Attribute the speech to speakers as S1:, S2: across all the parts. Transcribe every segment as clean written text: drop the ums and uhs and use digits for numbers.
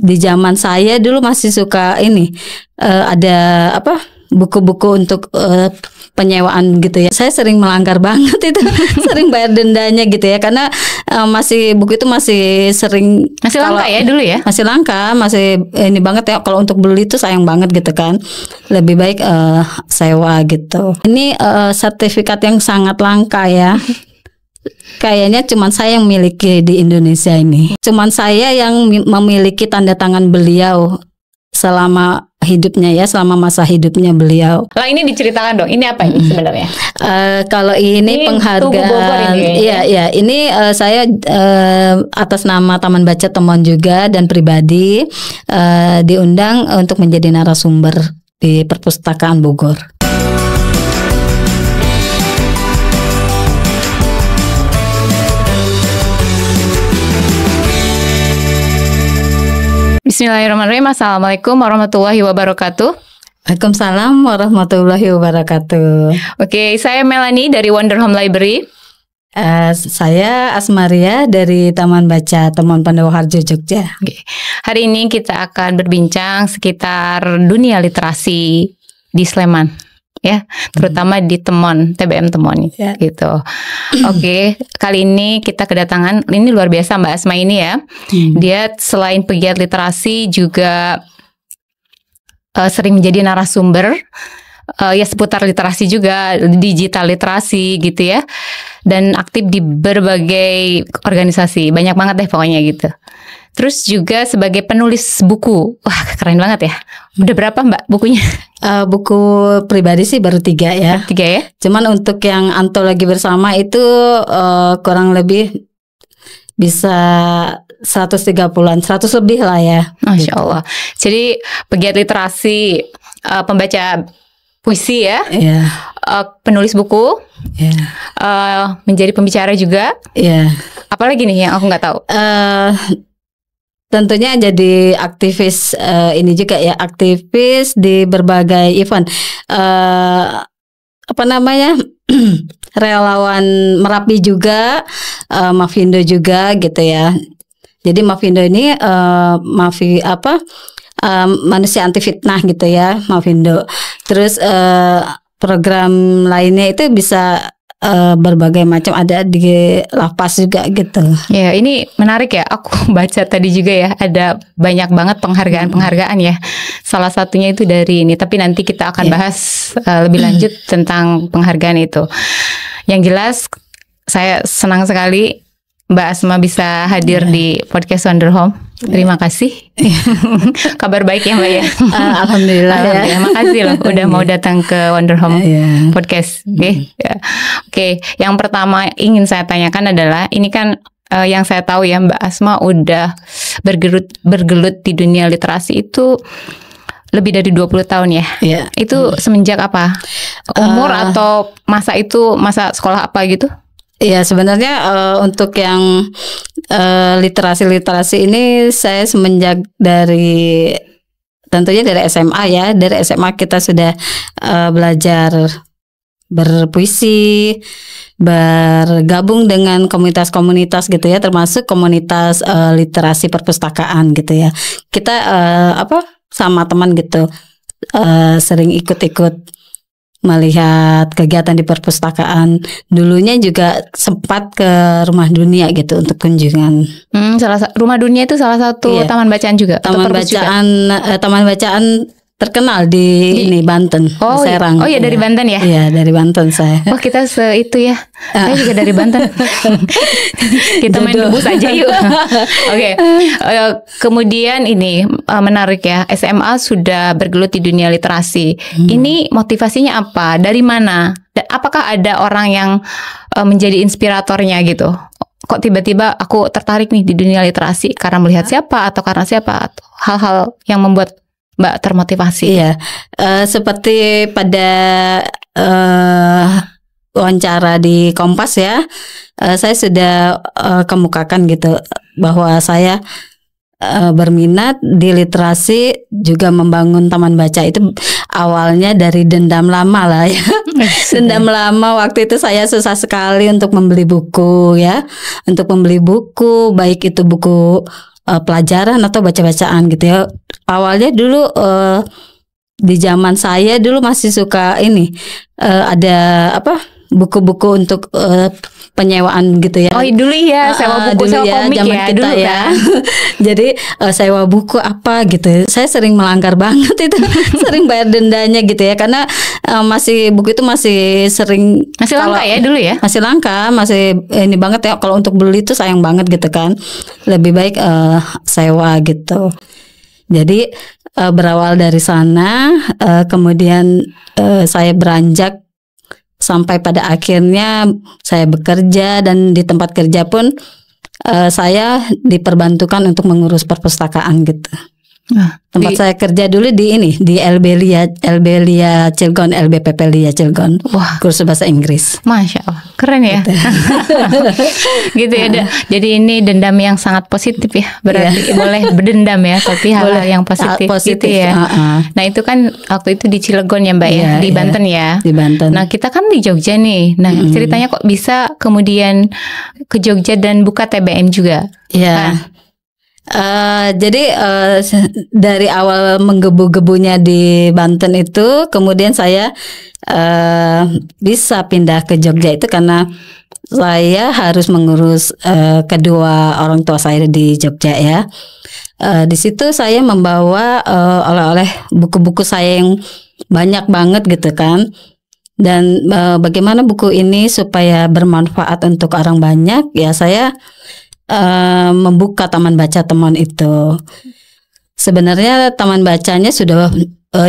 S1: di zaman saya dulu masih suka ini ada apa buku-buku untuk penyewaan gitu ya. Saya sering melanggar banget itu, sering bayar dendanya gitu ya, karena masih buku itu masih sering
S2: langka ya dulu ya.
S1: Masih langka, masih ini banget ya. Kalau untuk beli itu sayang banget gitu kan. Lebih baik sewa gitu. Ini sertifikat yang sangat langka ya. Kayaknya cuman saya yang memiliki di Indonesia ini. Cuman saya yang memiliki tanda tangan beliau selama hidupnya ya, selama masa hidupnya beliau.
S2: Lah ini diceritakan dong, ini apa ini sebenarnya?
S1: Kalau ini penghargaan, iya ini saya atas nama Taman Baca Temon juga dan pribadi diundang untuk menjadi narasumber di Perpustakaan Bogor.
S2: Bismillahirrahmanirrahim. Assalamualaikum warahmatullahi wabarakatuh.
S1: Waalaikumsalam warahmatullahi wabarakatuh.
S2: Oke, saya Melanie dari Wonder Home Library.
S1: Saya Asmaria dari Taman Baca Temon Pandawa-Harjo, Jogja.
S2: Oke. Hari ini kita akan berbincang sekitar dunia literasi di Sleman. Ya, terutama di Temon, TBM Temon gitu. Oke, kali ini kita kedatangan, ini luar biasa Mbak Asma ini ya. Dia selain pegiat literasi juga sering menjadi narasumber ya seputar literasi juga, digital literasi gitu ya. Dan aktif di berbagai organisasi, banyak banget deh pokoknya gitu. Terus juga sebagai penulis buku. Wah, keren banget ya. Udah berapa Mbak bukunya?
S1: Buku pribadi sih baru 3 ya.
S2: 3 ya?
S1: Cuman untuk yang antologi bersama itu kurang lebih bisa 130-an, 100 lebih lah ya.
S2: Masya Allah. Jadi pegiat literasi, pembaca puisi ya, penulis buku, menjadi pembicara juga. Apalagi nih yang aku nggak tahu?
S1: Tentunya jadi aktivis ini juga ya, aktivis di berbagai event. Apa namanya? Relawan Merapi juga, Mavindo juga gitu ya. Jadi Mavindo ini manusia anti fitnah gitu ya, Mavindo. Terus program lainnya itu bisa berbagai macam, ada di lapas juga gitu.
S2: Ya, ini menarik ya. Aku baca tadi juga ya, ada banyak banget penghargaan-penghargaan ya. Salah satunya itu dari ini, tapi nanti kita akan bahas lebih lanjut tentang penghargaan itu. Yang jelas saya senang sekali Mbak Asma bisa hadir di podcast Wonder Home. Terima kasih. Kabar baik ya Mbak ya.
S1: Alhamdulillah ya.
S2: Makasih loh udah mau datang ke Wonder Home podcast. Oke, yang pertama ingin saya tanyakan adalah, ini kan yang saya tahu ya Mbak Asma udah bergelut di dunia literasi itu lebih dari 20 tahun ya. Itu semenjak apa? Umur atau masa itu, masa sekolah apa gitu?
S1: Iya, sebenarnya untuk yang literasi ini saya semenjak tentunya dari SMA ya. Dari SMA kita sudah belajar berpuisi, bergabung dengan komunitas-komunitas gitu ya, termasuk komunitas literasi perpustakaan gitu ya. Kita sama teman gitu sering ikut-ikut melihat kegiatan di perpustakaan. Dulunya juga sempat ke Rumah Dunia gitu untuk kunjungan.
S2: Rumah Dunia itu salah satu taman bacaan juga.
S1: Taman bacaan terkenal di Banten, di Serang.
S2: Oh iya, dari Banten ya?
S1: Iya, dari Banten saya.
S2: Wah, kita itu ya. Saya juga dari Banten. Kita main debus aja yuk. Oke. Kemudian ini menarik ya, SMA sudah bergelut di dunia literasi. Ini motivasinya apa? Dari mana? Apakah ada orang yang menjadi inspiratornya gitu? Kok tiba-tiba aku tertarik nih di dunia literasi karena melihat siapa atau karena siapa? Atau hal-hal yang membuat Mbak termotivasi?
S1: Iya, seperti pada wawancara di Kompas ya, saya sudah kemukakan gitu bahwa saya berminat di literasi, juga membangun taman baca itu awalnya dari dendam lama lah ya. Dendam lama, waktu itu saya susah sekali untuk membeli buku ya, baik itu buku pelajaran atau baca-bacaan gitu ya. Awalnya dulu di zaman saya dulu masih suka ini ada apa buku-buku untuk penyewaan gitu ya.
S2: Oh dulu ya sewa buku,
S1: dulu
S2: sewa
S1: ya,
S2: komik
S1: zaman
S2: ya
S1: kita
S2: dulu
S1: ya.
S2: kan.
S1: Jadi sewa buku apa gitu. Saya sering melanggar banget itu, sering bayar dendanya gitu ya, karena masih buku itu masih sering
S2: Masih langka ya dulu ya.
S1: masih langka, masih ini banget ya. Kalau untuk beli itu sayang banget gitu kan. Lebih baik sewa gitu. Jadi berawal dari sana, kemudian saya beranjak sampai pada akhirnya saya bekerja, dan di tempat kerja pun saya diperbantukan untuk mengurus perpustakaan gitu. Tempat saya kerja dulu di ini, di LB Lia Cilegon, LBPP Lia Cilegon.
S2: Wah,
S1: kursus bahasa Inggris.
S2: Masya Allah, keren ya. Gitu ya. Jadi ini dendam yang sangat positif ya. Berarti boleh berdendam ya, tapi hal yang positif gitu ya. Nah itu kan waktu itu di Cilegon ya Mbak ya, di Banten ya.
S1: Di Banten.
S2: Nah kita kan di Jogja nih. Nah ceritanya kok bisa kemudian ke Jogja dan buka TBM juga?
S1: Iya. Jadi dari awal menggebu-gebunya di Banten itu, kemudian saya bisa pindah ke Jogja itu karena saya harus mengurus kedua orang tua saya di Jogja ya. Di situ saya membawa oleh-oleh buku-buku saya yang banyak banget gitu kan. Dan bagaimana buku ini supaya bermanfaat untuk orang banyak, ya saya membuka taman baca teman itu. Sebenarnya taman bacanya sudah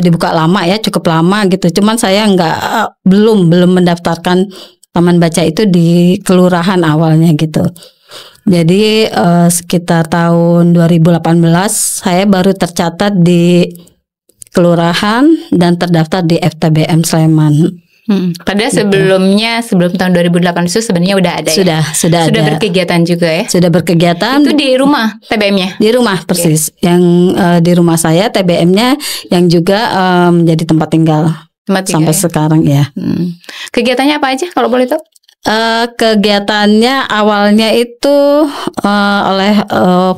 S1: dibuka lama ya, cukup lama gitu. Cuman saya belum mendaftarkan taman baca itu di kelurahan awalnya gitu. Jadi sekitar tahun 2018 saya baru tercatat di kelurahan dan terdaftar di FTBM Sleman.
S2: Padahal sebelumnya, sebelum tahun 2008 itu sebenarnya udah ada
S1: sudah
S2: ya?
S1: Sudah ada.
S2: Berkegiatan juga ya?
S1: Sudah berkegiatan.
S2: Itu di rumah TBM-nya?
S1: Di rumah persis. Yang di rumah saya TBM-nya yang juga menjadi tempat tinggal sampai sekarang ya.
S2: Kegiatannya apa aja kalau boleh tahu?
S1: Kegiatannya awalnya itu oleh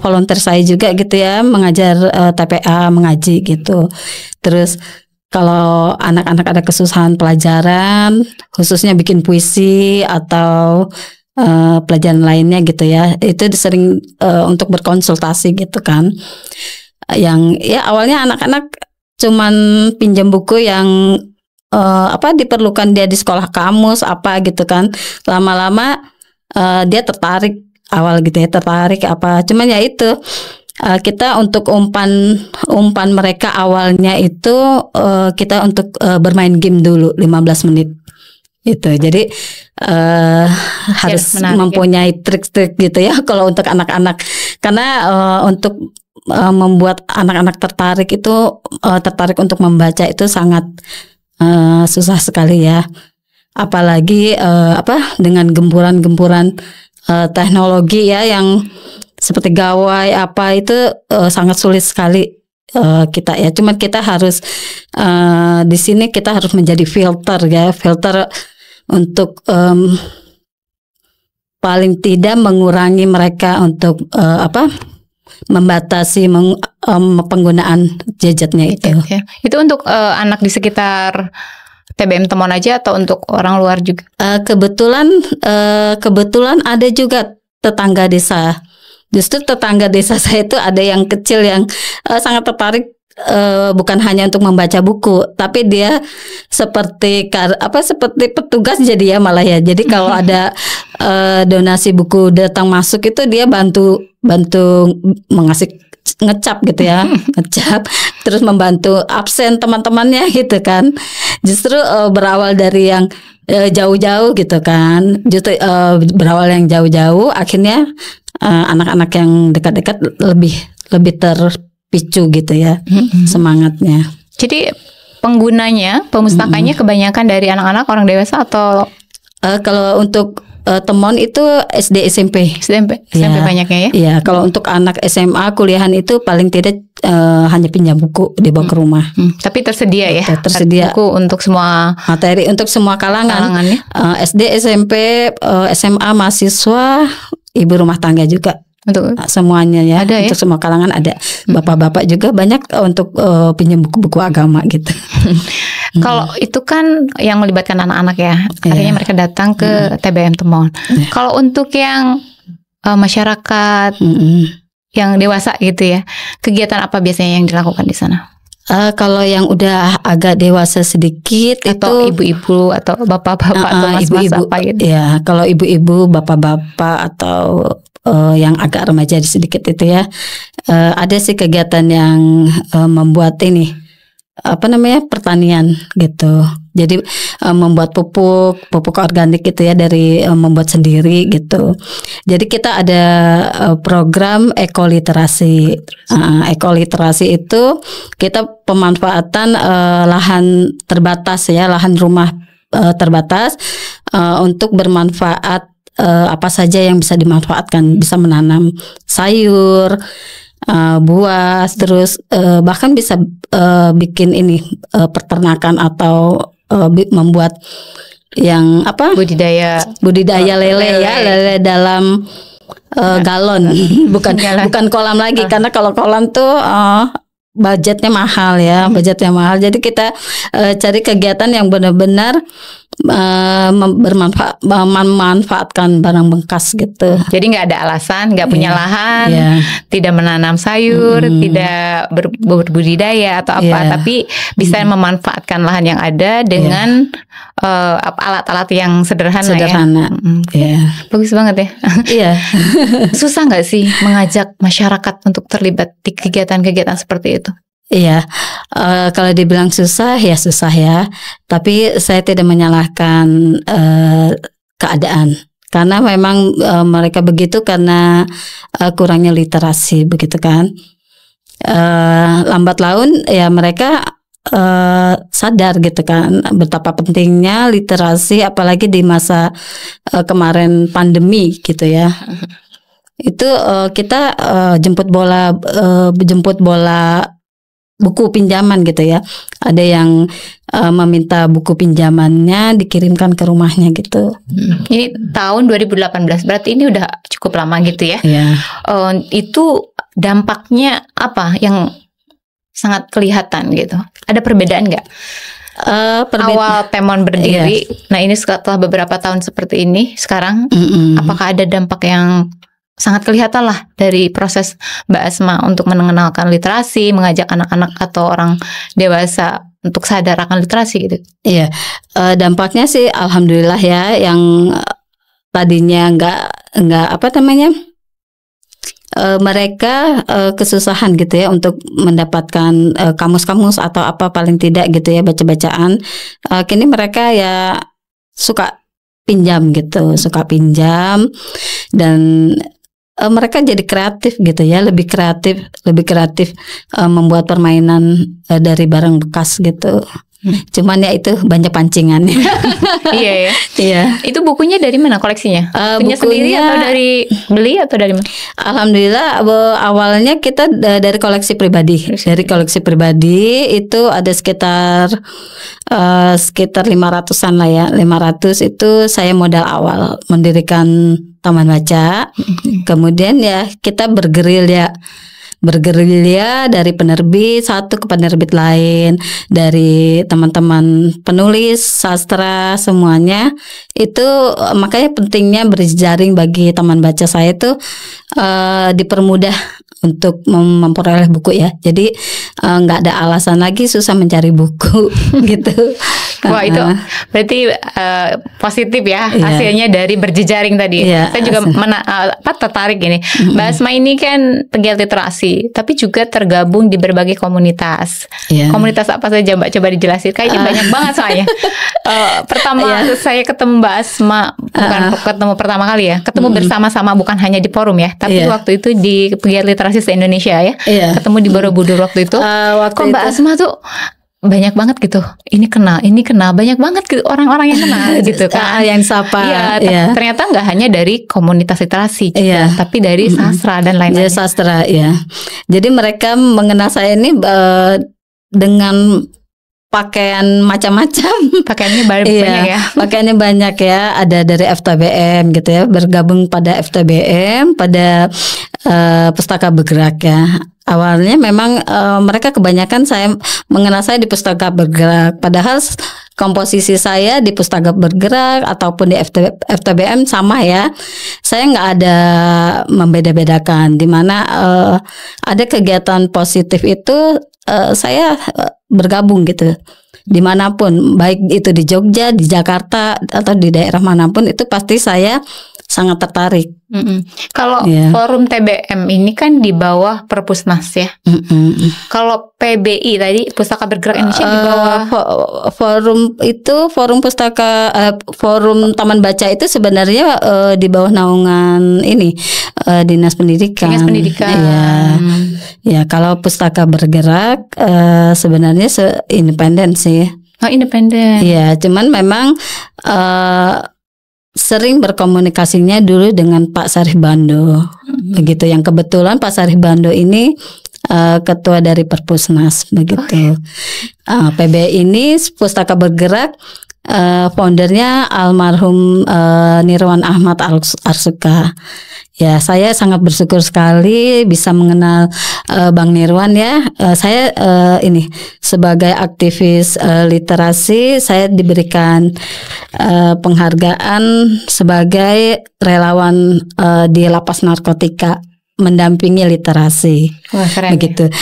S1: volunteer saya juga gitu ya, mengajar TPA, mengaji gitu. Terus kalau anak-anak ada kesusahan pelajaran, khususnya bikin puisi atau pelajaran lainnya gitu ya, itu sering untuk berkonsultasi gitu kan. Yang ya awalnya anak-anak cuman pinjam buku yang diperlukan dia di sekolah kamus apa gitu kan. Lama-lama dia tertarik awal gitu ya, tertarik apa. Cuman ya itu kita untuk umpan mereka awalnya itu kita untuk bermain game dulu 15 menit itu. Jadi harus mempunyai trik-trik gitu ya kalau untuk anak-anak, karena untuk membuat anak-anak tertarik untuk membaca itu sangat susah sekali ya. Apalagi dengan gempuran-gempuran teknologi ya yang seperti gawai apa itu sangat sulit sekali kita ya. Cuman kita harus di sini kita harus menjadi filter untuk paling tidak mengurangi mereka untuk membatasi penggunaan gadgetnya itu.
S2: Itu untuk anak di sekitar TBM Temon aja atau untuk orang luar juga?
S1: Kebetulan ada juga tetangga desa. Justru tetangga desa saya itu ada yang kecil yang sangat tertarik, bukan hanya untuk membaca buku, tapi dia seperti petugas jadi ya malah ya. Jadi kalau ada donasi buku datang masuk itu dia bantu mengasih ngecap gitu ya, ngecap, terus membantu absen teman-temannya gitu kan. Justru berawal dari yang jauh-jauh gitu kan, justru berawal yang jauh-jauh, akhirnya anak-anak yang dekat-dekat lebih terpicu gitu ya semangatnya.
S2: Jadi penggunanya, pemustakanya kebanyakan dari anak-anak, orang dewasa atau?
S1: Kalau untuk Temon itu SD SMP
S2: ya, banyaknya ya.
S1: Iya, kalau untuk anak SMA kuliahan itu paling tidak hanya pinjam buku dibawa ke rumah.
S2: Tapi tersedia ya.
S1: Tersedia
S2: buku untuk semua
S1: materi untuk semua kalangan.
S2: Ya?
S1: SD, SMP, SMA, mahasiswa, ibu rumah tangga juga.
S2: Untuk
S1: semuanya ya,
S2: ada ya?
S1: Untuk semua kalangan ada. Bapak-bapak juga banyak untuk pinjam buku-buku agama gitu.
S2: Kalau itu kan yang melibatkan anak-anak ya, artinya mereka datang ke TBM Temon. Kalau untuk yang masyarakat yang dewasa gitu ya, kegiatan apa biasanya yang dilakukan di sana?
S1: Kalau yang udah agak dewasa sedikit
S2: atau
S1: itu
S2: ibu-ibu atau bapak-bapak atau mas-mas
S1: ibu-ibu
S2: apa gitu.
S1: Ya, kalau ibu-ibu, bapak-bapak atau yang agak remaja sedikit itu ya, ada sih kegiatan yang membuat ini pertanian gitu. Jadi membuat pupuk organik gitu ya, dari membuat sendiri gitu. Jadi kita ada program ekoliterasi. Ekoliterasi itu kita pemanfaatan lahan terbatas ya, lahan rumah terbatas untuk bermanfaat, apa saja yang bisa dimanfaatkan, bisa menanam sayur, buah, terus bahkan bisa bikin ini peternakan atau membuat yang budidaya lele ya, lele dalam galon, bukan kolam lagi, karena kalau kolam tuh budgetnya mahal ya, Jadi kita cari kegiatan yang benar-benar memanfaatkan barang bekas gitu.
S2: Jadi nggak ada alasan, nggak punya lahan, tidak menanam sayur, tidak berbudidaya atau apa, tapi bisa memanfaatkan lahan yang ada dengan alat-alat yang sederhana. Ya. Bagus banget ya. Iya. Susah nggak sih mengajak masyarakat untuk terlibat di kegiatan-kegiatan seperti itu?
S1: Iya, kalau dibilang susah ya, tapi saya tidak menyalahkan keadaan, karena memang mereka begitu karena kurangnya literasi begitu kan. Lambat laun ya mereka sadar gitu kan betapa pentingnya literasi, apalagi di masa kemarin pandemi gitu ya. Itu kita jemput bola buku pinjaman gitu ya. Ada yang meminta buku pinjamannya dikirimkan ke rumahnya gitu.
S2: Ini tahun 2018, berarti ini udah cukup lama gitu ya. Itu dampaknya apa yang sangat kelihatan gitu? Ada perbedaan nggak? Awal Temon berdiri, nah ini setelah beberapa tahun seperti ini sekarang, apakah ada dampak yang sangat kelihatan lah dari proses Mbak Asma untuk mengenalkan literasi, mengajak anak-anak atau orang dewasa untuk sadar akan literasi gitu?
S1: Iya, dampaknya sih alhamdulillah ya, yang tadinya nggak mereka kesusahan gitu ya untuk mendapatkan kamus-kamus atau apa paling tidak gitu ya, baca-bacaan. Kini mereka ya suka pinjam dan mereka jadi kreatif gitu ya, lebih kreatif membuat permainan dari barang bekas gitu. Cuman ya itu banyak pancingannya.
S2: Iya ya. Iya. Itu bukunya dari mana koleksinya? Bukunya sendiri atau dari beli atau dari mana?
S1: Alhamdulillah awalnya kita dari koleksi pribadi. Dari koleksi pribadi itu ada sekitar 500-an lah ya. 500 itu saya modal awal mendirikan taman baca. Kemudian ya kita bergerilya dari penerbit satu ke penerbit lain, dari teman-teman penulis sastra semuanya. Itu makanya pentingnya berjejaring bagi teman baca saya itu dipermudah untuk memperoleh buku ya. Jadi nggak ada alasan lagi susah mencari buku gitu.
S2: Wah itu berarti positif ya hasilnya dari berjejaring tadi. Saya juga tertarik ini. Mbak Asma ini kan pegiat literasi, tapi juga tergabung di berbagai komunitas. Komunitas apa saja Mbak? Coba dijelasin. Kayaknya banyak banget soalnya. Pertama saya ketemu Mbak Asma bukan ketemu pertama kali ya. Ketemu bersama-sama bukan hanya di forum ya, tapi waktu itu di pegiat literasi se-Indonesia ya. Ketemu di Borobudur waktu itu. Kok Mbak Asma tuh banyak banget gitu, ini kenal banyak banget gitu, orang-orang yang kenal gitu kan,
S1: yang sapa.
S2: Ternyata nggak hanya dari komunitas literasi juga, tapi dari sastra dan lain-lain.
S1: Sastra ya. Jadi mereka mengenal saya ini dengan pakaian macam-macam.
S2: Pakaiannya banyak ya.
S1: Pakaiannya banyak ya. Ada dari FTBM gitu ya, bergabung pada FTBM, pada Pustaka Bergerak ya. Awalnya memang mereka kebanyakan mengenal saya di Pustaka Bergerak. Padahal komposisi saya di Pustaka Bergerak ataupun di FTBM sama ya. Saya nggak ada membeda-bedakan. Di mana ada kegiatan positif itu saya bergabung gitu. Dimanapun, baik itu di Jogja, di Jakarta atau di daerah manapun, itu pasti saya sangat tertarik.
S2: Kalau forum TBM ini kan di bawah Perpusnas ya. Kalau PBI tadi Pustaka Bergerak Indonesia di bawah
S1: forum pustaka forum Taman Baca itu sebenarnya di bawah naungan ini Dinas Pendidikan.
S2: Dinas Pendidikan.
S1: Ya, kalau Pustaka Bergerak sebenarnya independen sih.
S2: Oh, independen.
S1: Iya, cuman memang sering berkomunikasinya dulu dengan Pak Sarif Bando, begitu. Yang kebetulan Pak Sarif Bando ini ketua dari Perpusnas, begitu. PBI ini Pustaka Bergerak, foundernya almarhum Nirwan Ahmad Arsuka. Ya, saya sangat bersyukur sekali bisa mengenal Bang Nirwan ya. Saya ini sebagai aktivis literasi, saya diberikan penghargaan sebagai relawan di lapas narkotika mendampingi literasi.
S2: Wah, keren.
S1: Begitu.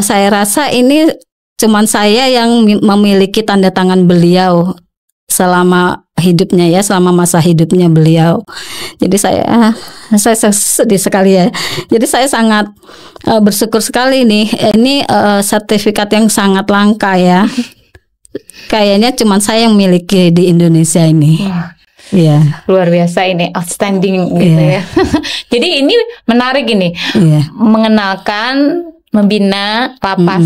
S1: Saya rasa ini cuman saya yang memiliki tanda tangan beliau selama hidupnya ya, selama masa hidupnya beliau. Jadi saya sedih sekali ya. Jadi saya sangat bersyukur sekali nih. Ini sertifikat yang sangat langka ya. Kayaknya cuma saya yang miliki di Indonesia ini. Iya.
S2: Luar biasa ini, outstanding gitu ya. Jadi ini menarik ini. Mengenalkan, membina lapas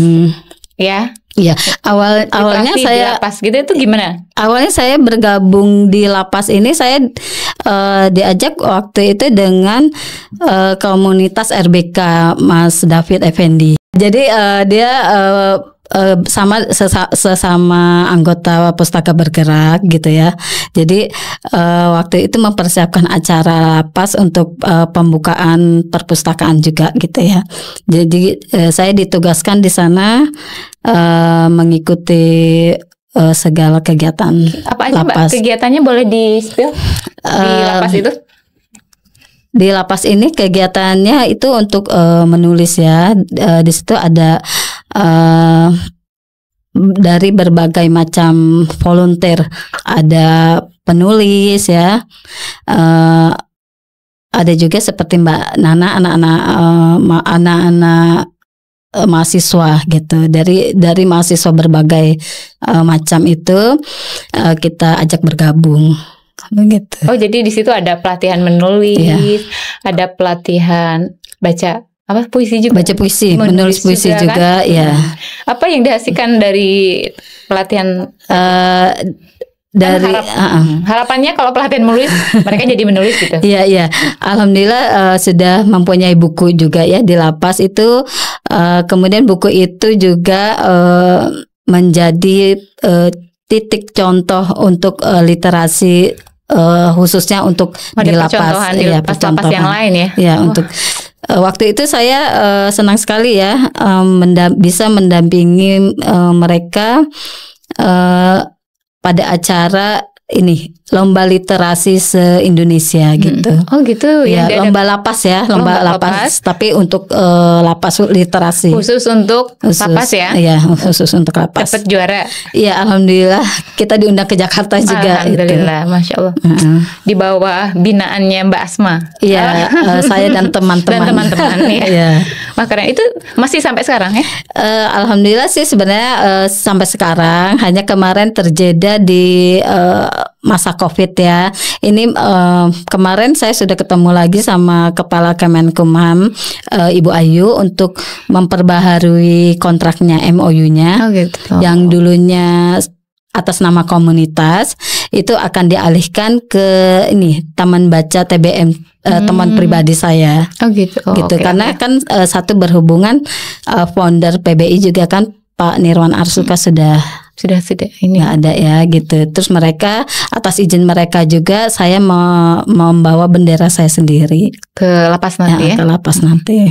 S2: ya.
S1: Iya, awalnya saya
S2: di lapas gitu itu gimana?
S1: Awalnya saya bergabung di lapas ini, saya diajak waktu itu dengan komunitas RBK Mas David Effendi. Jadi dia sesama anggota Pustaka Bergerak gitu ya. Jadi waktu itu mempersiapkan acara lapas untuk pembukaan perpustakaan juga gitu ya. Jadi saya ditugaskan di sana mengikuti segala kegiatan.
S2: Apa aja
S1: lapas.
S2: Mbak? Kegiatannya boleh di-spill di lapas itu?
S1: Di lapas ini kegiatannya itu untuk menulis ya. Di situ ada dari berbagai macam volunteer, ada penulis ya, ada juga seperti Mbak Nana, anak-anak mahasiswa gitu, dari mahasiswa berbagai macam itu kita ajak bergabung begitu.
S2: Oh, jadi di situ ada pelatihan menulis, ada pelatihan baca puisi juga,
S1: baca puisi, menulis puisi juga kan? Ya.
S2: Apa yang dihasilkan dari pelatihan?
S1: Dari
S2: harapannya kalau pelatihan menulis mereka jadi menulis gitu.
S1: Iya. Alhamdulillah sudah mempunyai buku juga ya di lapas itu. Kemudian buku itu juga menjadi titik contoh untuk literasi, khususnya untuk di lapas,
S2: di lapas yang lain ya.
S1: Ya, untuk waktu itu saya senang sekali ya bisa mendampingi mereka pada acara ini lomba literasi se-Indonesia gitu.
S2: Oh gitu
S1: ya. Lomba lapas ya, lomba lapas, tapi untuk lapas literasi.
S2: Khusus untuk lapas ya?
S1: Iya, khusus untuk lapas.
S2: Dapat juara?
S1: Iya, alhamdulillah kita diundang ke Jakarta juga.
S2: Alhamdulillah, Masya Allah. Di bawah binaannya Mbak Asma.
S1: Iya, saya dan teman-teman.
S2: Iya. Makanya itu masih sampai sekarang ya?
S1: Alhamdulillah sih sebenarnya sampai sekarang. Hanya kemarin terjeda di masa COVID ya. Ini kemarin saya sudah ketemu lagi sama Kepala Kemenkumham Ibu Ayu untuk memperbaharui kontraknya, MOU-nya.
S2: Gitu.
S1: Yang dulunya atas nama komunitas itu akan dialihkan ke ini Taman Baca TBM, teman pribadi saya.
S2: Gitu.
S1: Gitu. Karena kan satu berhubungan founder PBI juga kan Pak Nirwan Arsuka sudah
S2: sudah ini
S1: nggak ada ya gitu. Terus mereka atas izin mereka juga saya membawa bendera saya sendiri
S2: ke lapas nanti ya.
S1: Ke lapas nanti.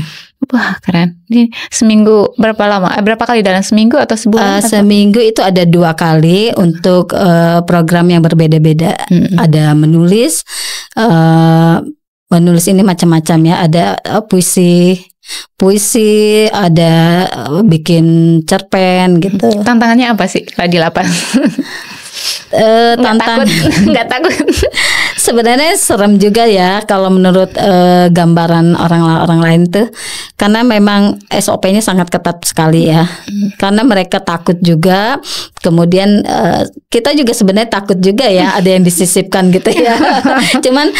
S2: Wah keren. Ini seminggu berapa lama? Berapa kali dalam seminggu atau sebulan?
S1: Seminggu itu ada 2 kali untuk program yang berbeda-beda. Ada menulis ini macam-macam ya. Ada puisi, ada bikin cerpen gitu.
S2: Tantangannya apa sih di lapas? Nggak takut.
S1: Sebenarnya serem juga ya kalau menurut gambaran orang lain tuh, karena memang SOP-nya sangat ketat sekali ya. Karena mereka takut juga, kemudian kita juga sebenarnya takut juga ya, ada yang disisipkan gitu ya. Cuman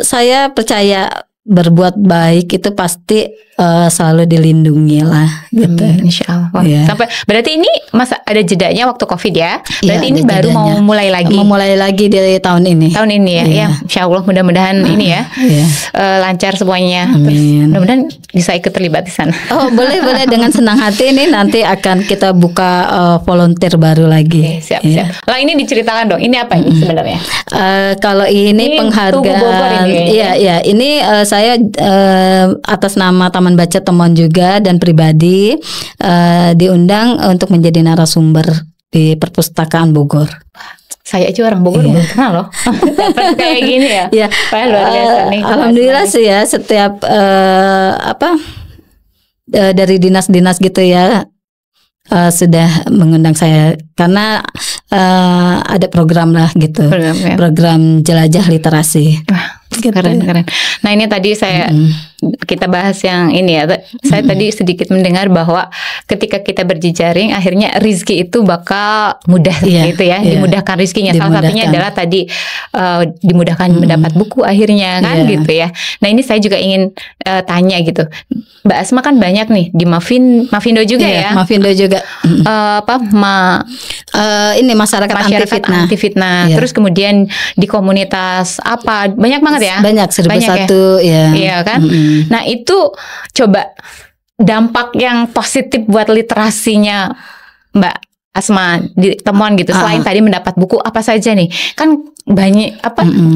S1: saya percaya berbuat baik itu pasti selalu dilindungi lah gitu.
S2: Insya Allah. Sampai berarti ini masa ada jedanya waktu COVID ya? Berarti ini baru jedanya. Mau mulai lagi.
S1: Memulai lagi di tahun ini.
S2: Tahun ini ya. Ya, Insya Allah mudah-mudahan ini ya lancar semuanya.
S1: Amin.
S2: Mudah-mudahan bisa ikut terlibat di sana.
S1: Oh boleh dengan senang hati ini nanti akan kita buka volunteer baru lagi.
S2: Siap. Lah ini diceritakan dong. Ini apa ini sebenarnya?
S1: Kalau ini penghargaan. Iya ini saya atas nama Taman Baca Temon juga dan pribadi diundang untuk menjadi narasumber di Perpustakaan Bogor.
S2: Saya aja orang Bogor belum kenal loh. Dapat kayak gini ya. Luar biasa nih.
S1: Alhamdulillah sih ya, setiap dari dinas-dinas gitu ya sudah mengundang saya karena ada program lah gitu. Program jelajah literasi.
S2: Gitu. Keren. Nah ini tadi kita bahas yang ini ya. Saya tadi sedikit mendengar bahwa ketika kita berjejaring, akhirnya rizki itu bakal mudah gitu ya. Dimudahkan rizkinya. Salah satunya adalah tadi dimudahkan mendapat buku akhirnya kan gitu ya. Nah ini saya juga ingin tanya gitu. Mbak Asma kan banyak nih di Mafindo juga ya.
S1: Mafindo juga. Ini masyarakat anti fitnah.
S2: Terus kemudian di komunitas apa banyak banget ya.
S1: Banyak 1001 ya.
S2: Iya kan. Nah itu coba dampak yang positif buat literasinya Mbak Asma di temuan gitu. Selain tadi mendapat buku apa saja nih? Kan banyak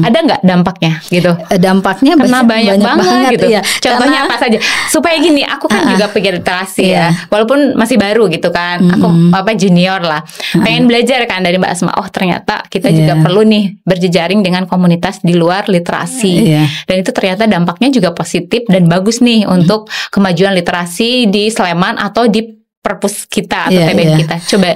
S2: ada nggak dampaknya gitu?
S1: Dampaknya
S2: karena banyak banget gitu.
S1: Ya,
S2: contohnya apa saja? Supaya gini, aku kan juga pegiat literasi ya, walaupun masih baru gitu kan. Aku junior lah. Pengen belajar kan dari Mbak Asma. Oh ternyata kita juga perlu nih berjejaring dengan komunitas di luar literasi. Dan itu ternyata dampaknya juga positif dan bagus nih untuk kemajuan literasi di Sleman atau di perpus kita atau TBM kita. Coba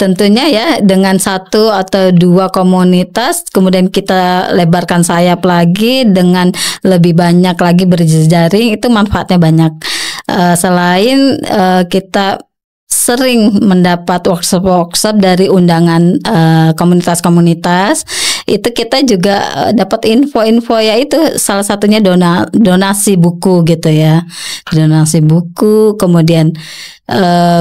S1: tentunya ya dengan 1 atau 2 komunitas, kemudian kita lebarkan sayap lagi dengan lebih banyak lagi berjejaring, itu manfaatnya banyak. Selain kita sering mendapat workshop dari undangan komunitas-komunitas, itu kita juga dapat info-info, yaitu salah satunya donasi buku gitu ya, donasi buku, kemudian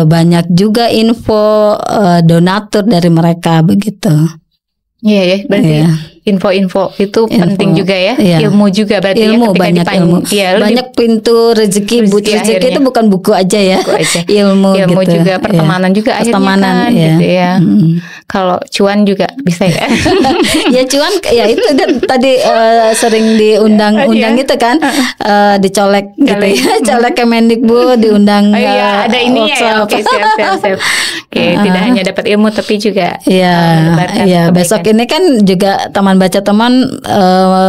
S1: banyak juga info donatur dari mereka begitu.
S2: Iya berarti info-info itu penting juga ya. Ilmu juga berarti
S1: ilmu, banyak ilmu. Banyak pintu rezeki rezeki itu bukan buku aja ya. Ilmu gitu.
S2: juga, pertemanan juga akhirnya kan gitu ya. Kalau cuan juga bisa ya.
S1: Ya cuan ya itu tadi sering diundang itu kan dicolek gitu ya. Colek Kemendikbud diundang.
S2: Ada ini ya. Oke, siap. Oke, tidak hanya dapat ilmu tapi juga
S1: besok ini kan juga Taman Baca Temon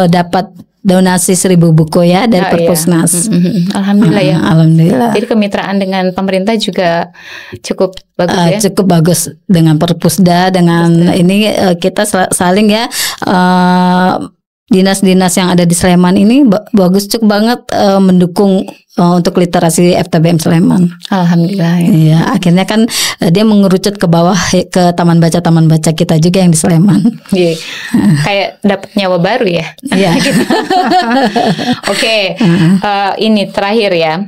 S1: dapat donasi 1000 buku ya dari Perpusnas.
S2: Alhamdulillah ya.
S1: Alhamdulillah.
S2: Jadi kemitraan dengan pemerintah juga cukup bagus ya.
S1: Cukup bagus dengan Perpusda, dengan ini kita saling ya. Dinas-dinas yang ada di Sleman ini bagus, cukup banget mendukung untuk literasi FTBM Sleman.
S2: Alhamdulillah ya.
S1: Iya, akhirnya kan dia mengerucut ke bawah ke taman baca kita juga yang di Sleman.
S2: Iya. Kayak dapat nyawa baru ya.
S1: Iya.
S2: Oke. Ini terakhir ya.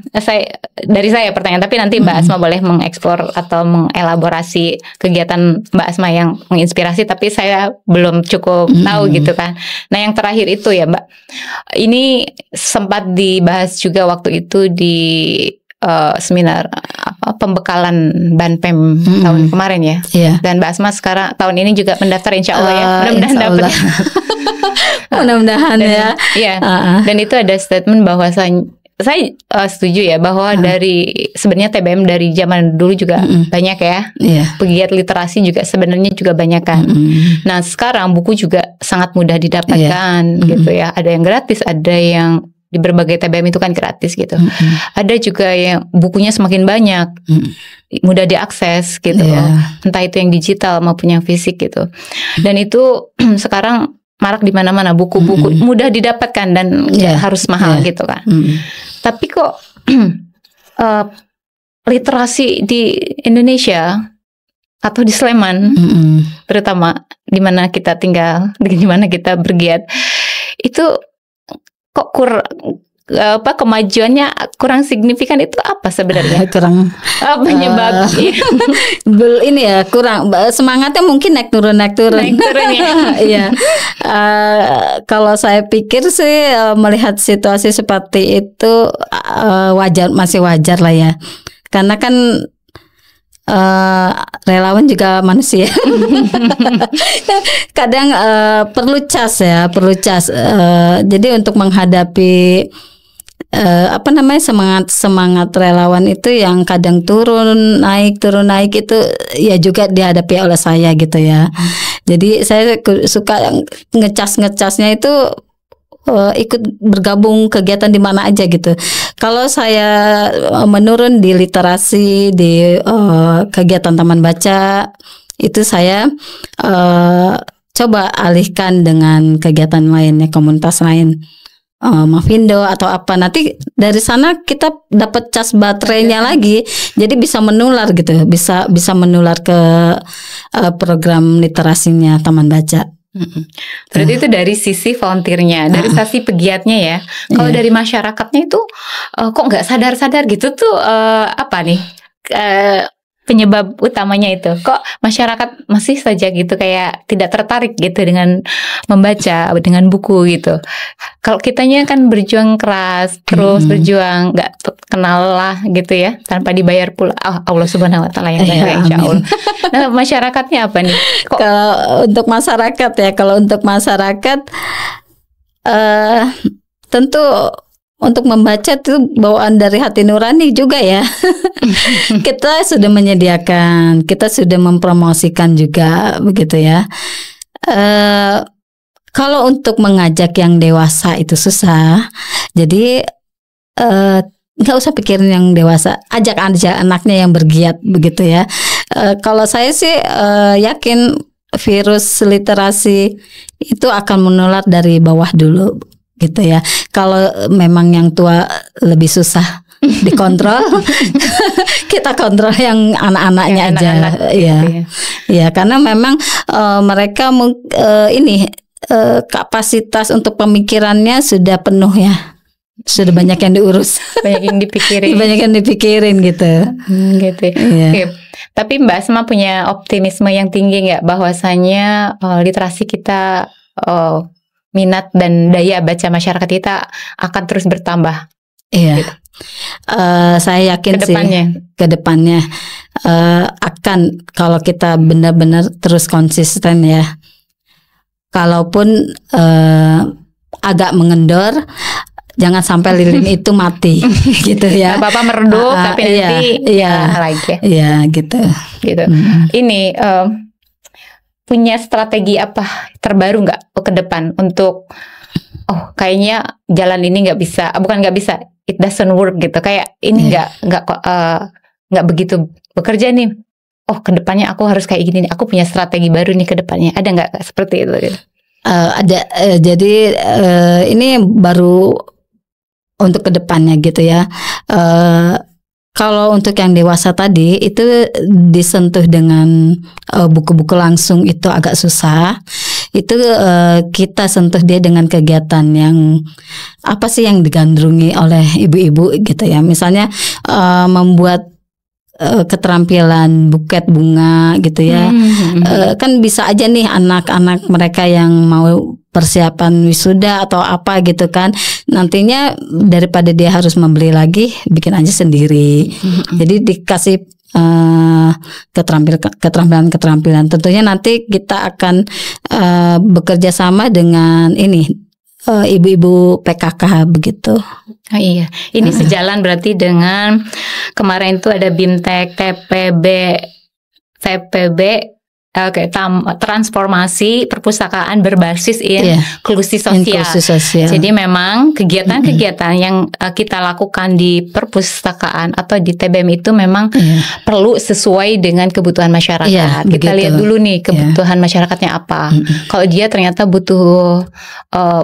S2: Dari saya pertanyaan, tapi nanti Mbak Asma boleh mengeksplor atau mengelaborasi kegiatan Mbak Asma yang menginspirasi, tapi saya belum cukup tahu gitu kan. Nah, yang terakhir itu ya Mbak. Ini sempat dibahas juga waktu itu di seminar pembekalan Banpem tahun kemarin ya. Dan Mbak Asma sekarang tahun ini juga mendaftar insya Allah ya. Mudah-mudahan dapat.
S1: Mudah-mudahan ya.
S2: Iya. Dan itu ada statement bahwa saya setuju ya bahwa dari sebenarnya TBM dari zaman dulu juga banyak ya. Pegiat literasi juga sebenarnya juga banyak kan. Nah sekarang buku juga sangat mudah didapatkan gitu ya. Ada yang gratis, ada yang di berbagai TBM itu kan gratis gitu. Ada juga yang bukunya semakin banyak, mudah diakses gitu. Entah itu yang digital maupun yang fisik gitu. Dan itu sekarang marak di mana-mana, buku-buku mudah didapatkan dan harus mahal gitu kan. Tapi kok literasi di Indonesia atau di Sleman, terutama di mana kita tinggal, di mana kita bergiat, itu kok kemajuannya kurang signifikan, itu apa sebenarnya?
S1: Kurang
S2: penyebab
S1: ini ya, kurang semangatnya mungkin naik turun ya. Iya. Kalau saya pikir sih melihat situasi seperti itu masih wajar lah ya, karena kan relawan juga manusia. Kadang perlu cas. Jadi untuk menghadapi semangat relawan itu yang kadang turun naik itu ya juga dihadapi oleh saya gitu ya. Jadi saya suka ngecasnya itu ikut bergabung kegiatan di mana aja gitu. Kalau saya menurun di literasi, di kegiatan taman baca, itu saya coba alihkan dengan kegiatan lainnya, komunitas lain, Mavindo atau apa. Nanti dari sana kita dapat cas baterainya lagi, jadi bisa menular gitu, bisa menular ke program literasinya taman baca.
S2: Berarti itu dari sisi volunteernya, dari sisi pegiatnya ya. Kalau dari masyarakatnya itu kok nggak sadar gitu tuh, apa nih penyebab utamanya itu? Kok masyarakat masih saja gitu kayak tidak tertarik gitu dengan membaca, dengan buku gitu. Kalau kitanya kan berjuang keras, terus berjuang, nggak kenal lah gitu ya, tanpa dibayar pula. Allah Subhanahu Wa Taala yang bayar, insya Allah. Nah masyarakatnya apa nih?
S1: Kalau untuk masyarakat tentu untuk membaca itu bawaan dari hati nurani juga ya. Kita sudah menyediakan, kita sudah mempromosikan juga begitu ya. Kalau untuk mengajak yang dewasa itu susah. Jadi nggak usah pikirin yang dewasa, ajak aja anaknya yang bergiat begitu ya. Kalau saya sih yakin virus literasi itu akan menular dari bawah dulu gitu ya. Kalau memang yang tua lebih susah dikontrol, kita kontrol yang anak-anaknya aja. Iya, karena memang mereka kapasitas untuk pemikirannya sudah penuh ya. Sudah banyak yang diurus,
S2: banyak yang dipikirin
S1: gitu.
S2: Gitu.
S1: Iya.
S2: Oke. Tapi Mbak Asma punya optimisme yang tinggi nggak bahwasanya literasi kita, minat dan daya baca masyarakat kita akan terus bertambah?
S1: Iya.
S2: Gitu.
S1: Saya yakin kedepannya akan, kalau kita benar-benar terus konsisten ya. Kalaupun agak mengendor, jangan sampai lilin itu mati gitu ya.
S2: Bapak meredup tapi nanti lagi ya.
S1: Iya gitu.
S2: Ini punya strategi apa terbaru nggak ke depan untuk kayaknya jalan ini nggak bisa, bukan nggak bisa, it doesn't work gitu. Kayak ini nggak begitu bekerja nih. Ke depannya aku harus kayak gini nih. Aku punya strategi baru nih ke depannya. Ada nggak seperti itu?
S1: Ada. Jadi ini baru untuk kedepannya gitu ya. Kalau untuk yang dewasa tadi itu disentuh dengan buku-buku langsung itu agak susah. Itu kita sentuh dia dengan kegiatan yang apa sih yang digandrungi oleh ibu-ibu gitu ya. Misalnya membuat keterampilan buket bunga gitu ya. Kan bisa aja nih anak-anak mereka yang mau persiapan wisuda atau apa gitu kan, nantinya daripada dia harus membeli lagi, bikin aja sendiri. Jadi dikasih keterampilan. Tentunya nanti kita akan bekerja sama dengan ibu-ibu PKK begitu.
S2: Oh iya, ini sejalan berarti dengan kemarin itu ada BIMTEK TPB transformasi perpustakaan berbasis inklusi sosial. Jadi memang kegiatan-kegiatan yang kita lakukan di perpustakaan atau di TBM itu memang perlu sesuai dengan kebutuhan masyarakat. Kita lihat dulu nih kebutuhan masyarakatnya apa. Kalau dia ternyata butuh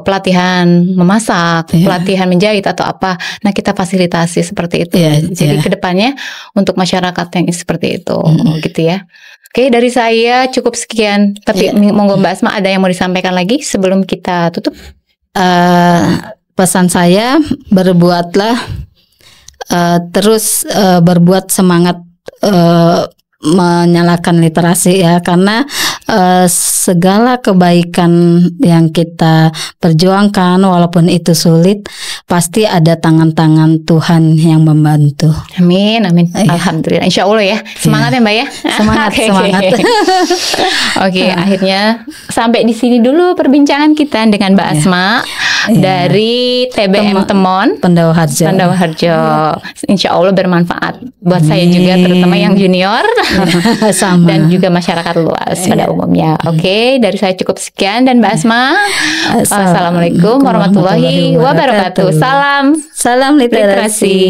S2: pelatihan memasak, pelatihan menjahit atau apa, nah kita fasilitasi seperti itu. Jadi kedepannya untuk masyarakat yang seperti itu, gitu ya. Oke, dari saya cukup sekian. Tapi monggo Mbak Asma, ada yang mau disampaikan lagi sebelum kita tutup?
S1: Pesan saya, berbuatlah, terus berbuat semangat menyalakan literasi ya, karena segala kebaikan yang kita perjuangkan walaupun itu sulit, pasti ada tangan-tangan Tuhan yang membantu.
S2: Amin. Alhamdulillah. Insya Allah ya. Semangat ya Mbak ya.
S1: Semangat.
S2: Oke, akhirnya sampai di sini dulu perbincangan kita dengan Mbak Asma dari TBM Temon
S1: Pendawa Harjo.
S2: Insya Allah bermanfaat buat saya juga, terutama yang junior dan juga masyarakat luas pada umumnya. Oke, dari saya cukup sekian, dan Mbak Asma, assalamualaikum warahmatullahi wabarakatuh. Salam
S1: literasi.